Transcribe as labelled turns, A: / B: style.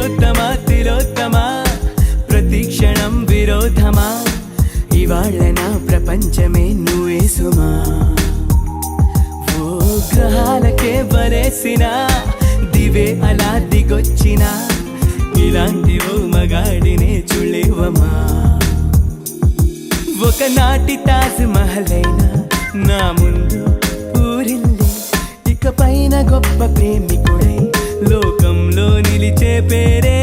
A: ప్రియోత్తమా తిలోత్తమా ప్రతి క్షణం విరోధమా ఇవాళ నా ప్రపంచమే నువ్వే సుమా ఓ గ్రహాలకే బలేసిన దివే అలా దిగొచ్చిన ఇలాంటి ఓ మగాడినే చూడలేవమా ఒకనాటి తాజ్ మహల్ అయినా నా ముందు పూరిల్లి ఇక పైన గొప్ప ప్రేమికుడై లోకంలో నిలిచే పేరే